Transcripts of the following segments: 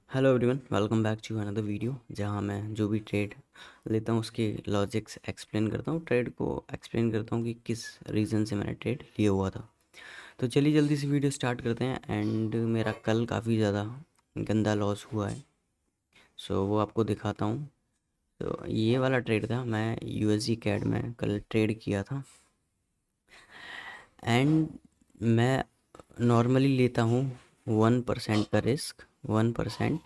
Hello everyone, welcome back to another video जहां मैं जो भी ट्रेड लेता हूं उसके लॉजिक्स एक्सप्लेन करता हूं, ट्रेड को एक्सप्लेन करता हूं कि किस रीज़न से मैंने ट्रेड लिया हुआ था। तो चलिए जल्दी से वीडियो स्टार्ट करते हैं। एंड मेरा कल काफ़ी ज़्यादा गंदा लॉस हुआ है, सो वो आपको दिखाता हूं। तो ये वाला ट्रेड था, मैं यूएसडी कैड में कल ट्रेड किया था। एंड मैं नॉर्मली लेता हूँ 1% का रिस्क, 1%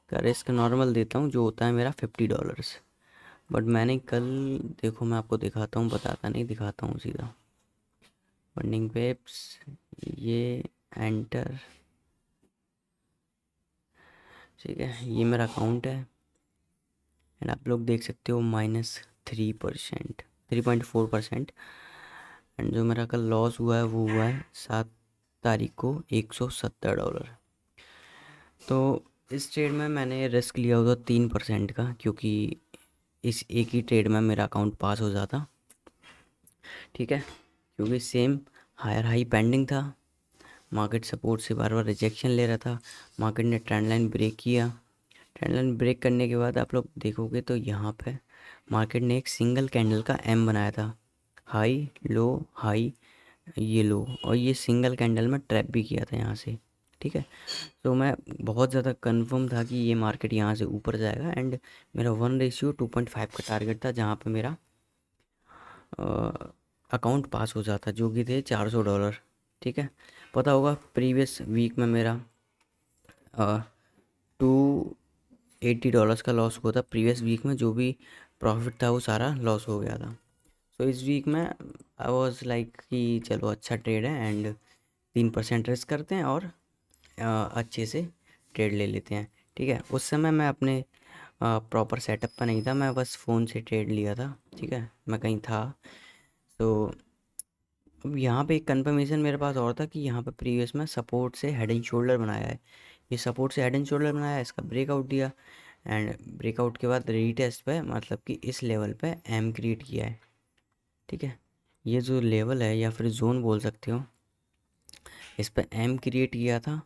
का रिस्क नॉर्मल देता हूँ, जो होता है मेरा $50। बट मैंने कल, देखो मैं आपको दिखाता हूँ, बताता नहीं, दिखाता हूँ सीधा। फंडिंग पेप्स, ये एंटर, ठीक है, ये मेरा अकाउंट है। एंड आप लोग देख सकते हो -3%, 3.4%। एंड जो मेरा कल लॉस हुआ है वो हुआ है 7 तारीख को $170। तो इस ट्रेड में मैंने रिस्क लिया हुआ 3% का, क्योंकि इस एक ही ट्रेड में मेरा अकाउंट पास हो जाता, ठीक है। क्योंकि सेम हायर हाई पेंडिंग था, मार्केट सपोर्ट से बार बार रिजेक्शन ले रहा था। मार्केट ने ट्रेंड लाइन ब्रेक किया। ट्रेंड लाइन ब्रेक करने के बाद आप लोग देखोगे तो यहाँ पे मार्केट ने एक सिंगल कैंडल का एम बनाया था, हाई लो हाई, ये लो, और ये सिंगल कैंडल में ट्रैप भी किया था यहाँ से, ठीक है। तो मैं बहुत ज़्यादा कंफर्म था कि ये मार्केट यहाँ से ऊपर जाएगा। एंड मेरा 1:2.5 का टारगेट था, जहाँ पे मेरा अकाउंट पास हो जाता, जो कि थे $400, ठीक है। पता होगा प्रीवियस वीक में मेरा $280 का लॉस हुआ था। प्रीवियस वीक में जो भी प्रॉफिट था वो सारा लॉस हो गया था। सो इस वीक में आई वॉज लाइक कि चलो अच्छा ट्रेड है, एंड 3% रिस्क करते हैं और अच्छे से ट्रेड ले लेते हैं, ठीक है। उस समय मैं अपने प्रॉपर सेटअप पर नहीं था, मैं बस फ़ोन से ट्रेड लिया था, ठीक है, मैं कहीं था। तो अब यहाँ पे एक कंफर्मेशन मेरे पास और था कि यहाँ पे प्रीवियस में सपोर्ट से हेड एंड शोल्डर बनाया है, ये सपोर्ट से हेड एंड शोल्डर बनाया है, इसका ब्रेकआउट दिया। एंड ब्रेकआउट के बाद रीटेस्ट पे, मतलब कि इस लेवल पे एम क्रिएट किया है, ठीक है। ये जो लेवल है या फिर जोन बोल सकते हो, इस पे एम क्रिएट किया था।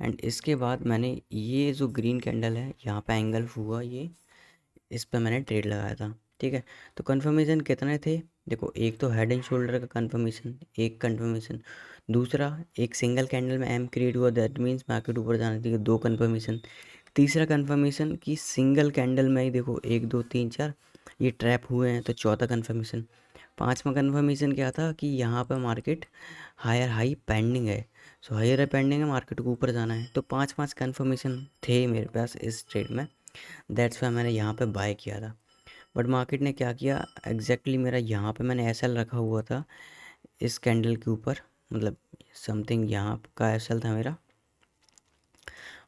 एंड इसके बाद मैंने ये जो ग्रीन कैंडल है यहाँ पे एंगल हुआ, ये इस पे मैंने ट्रेड लगाया था, ठीक है। तो कंफर्मेशन कितने थे, देखो, एक तो हेड एंड शोल्डर का कंफर्मेशन, एक कंफर्मेशन, दूसरा एक सिंगल कैंडल में एम क्रिएट हुआ, दैट मीन्स मार्केट ऊपर जाना चाहिए, दो कंफर्मेशन। तीसरा कंफर्मेशन कि सिंगल कैंडल में ही देखो 1 2 3 4 ये ट्रैप हुए हैं, तो चौथा कंफर्मेशन। पांचवा कंफर्मेशन क्या था कि यहाँ पर मार्केट हायर हाई पेंडिंग है, सो हायर हाई पेंडिंग है, मार्केट को ऊपर जाना है। तो पांच पांच कंफर्मेशन थे मेरे पास इस ट्रेड में, दैट्स वाई मैंने यहाँ पे बाय किया था। बट मार्केट ने क्या किया एग्जैक्टली, मेरा यहाँ पे मैंने एसएल रखा हुआ था इस कैंडल के ऊपर, मतलब समथिंग यहाँ का एसएल था मेरा,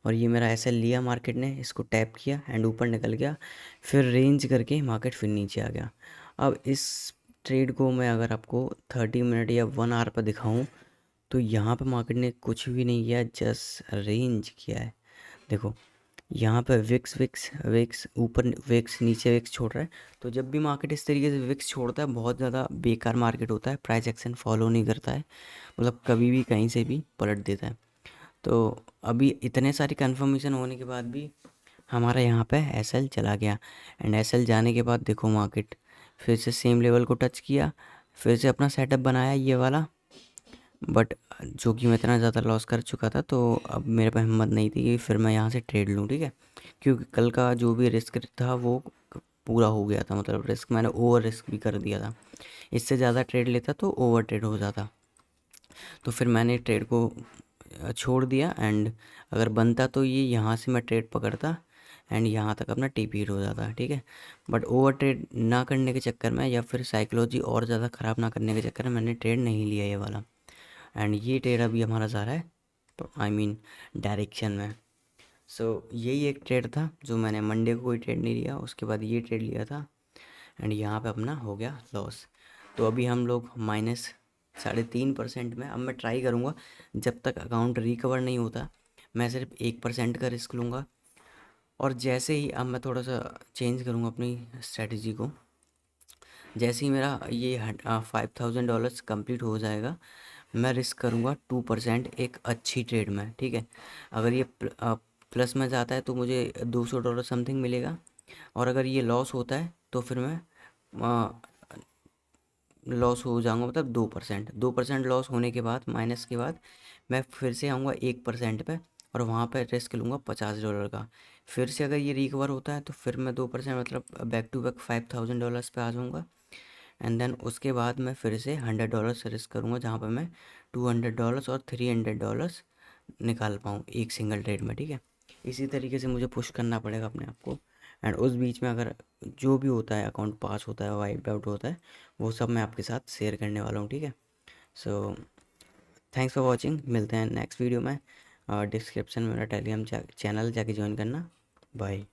और ये मेरा एसएल लिया मार्केट ने, इसको टैप किया एंड ऊपर निकल गया, फिर रेंज करके मार्केट फिर नीचे आ गया। अब इस ट्रेड को मैं अगर आपको 30 मिनट या 1 आवर पर दिखाऊं, तो यहाँ पे मार्केट ने कुछ भी नहीं किया, जस्ट रेंज किया है। देखो यहाँ पे विक्स विक्स विक्स ऊपर, विक्स नीचे, विक्स छोड़ रहा है। तो जब भी मार्केट इस तरीके से विक्स छोड़ता है, बहुत ज़्यादा बेकार मार्केट होता है, प्राइस एक्शन फॉलो नहीं करता है, मतलब कभी भी कहीं से भी पलट देता है। तो अभी इतने सारी कंफर्मेशन होने के बाद भी हमारा यहाँ पे एसएल चला गया। एंड एसएल जाने के बाद देखो मार्केट फिर से सेम लेवल को टच किया, फिर से अपना सेटअप बनाया ये वाला। बट जो कि मैं इतना ज़्यादा लॉस कर चुका था, तो अब मेरे पे हिम्मत नहीं थी कि फिर मैं यहाँ से ट्रेड लूँ, ठीक है। क्योंकि कल का जो भी रिस्क था वो पूरा हो गया था, मतलब रिस्क मैंने ओवर रिस्क भी कर दिया था। इससे ज़्यादा ट्रेड लेता तो ओवर ट्रेड हो जाता। तो फिर मैंने ट्रेड को छोड़ दिया। एंड अगर बनता तो ये यहाँ से मैं ट्रेड पकड़ता एंड यहाँ तक अपना टीपी हिट हो जाता, ठीक है। बट ओवर ट्रेड ना करने के चक्कर में, या फिर साइकोलॉजी और ज़्यादा ख़राब ना करने के चक्कर में, मैंने ट्रेड नहीं लिया ये वाला। एंड ये ट्रेड अभी हमारा जा रहा है, आई मीन डायरेक्शन में। सो यही एक ट्रेड था जो मैंने मंडे को कोई ट्रेड नहीं लिया, उसके बाद ये ट्रेड लिया था। एंड यहाँ पे अपना हो गया लॉस। तो अभी हम लोग -3.5% में। अब मैं ट्राई करूँगा, जब तक अकाउंट रिकवर नहीं होता मैं सिर्फ 1% का रिस्क लूँगा। और जैसे ही अब मैं थोड़ा सा चेंज करूँगा अपनी स्ट्रेटजी को, जैसे ही मेरा ये $5,000 कंप्लीट हो जाएगा, मैं रिस्क करूँगा 2% एक अच्छी ट्रेड में, ठीक है। अगर ये प्लस में जाता है तो मुझे $200 समथिंग मिलेगा, और अगर ये लॉस होता है तो फिर मैं लॉस हो जाऊंगा, मतलब 2% लॉस होने के बाद, माइनस के बाद मैं फिर से आऊँगा 1% पे, और वहाँ पे रिस्क लूँगा $50 का। फिर से अगर ये रिकवर होता है तो फिर मैं 2% मतलब बैक टू बैक $5000 पे आ जाऊँगा। एंड देन उसके बाद मैं फिर से $100 से रिस्क करूँगा, जहाँ पे मैं $200 और $300 निकाल पाऊँ एक सिंगल ट्रेड में, ठीक है। इसी तरीके से मुझे पुश करना पड़ेगा अपने आप को। एंड उस बीच में अगर जो भी होता है, अकाउंट पास होता है, वाइप आउट होता है, वो सब मैं आपके साथ शेयर करने वाला हूँ, ठीक है। सो थैंक्स फॉर वॉचिंग, मिलते हैं नेक्स्ट वीडियो में। डिस्क्रिप्शन में मेरा टेलीग्राम चैनल जाके ज्वाइन करना। बाय।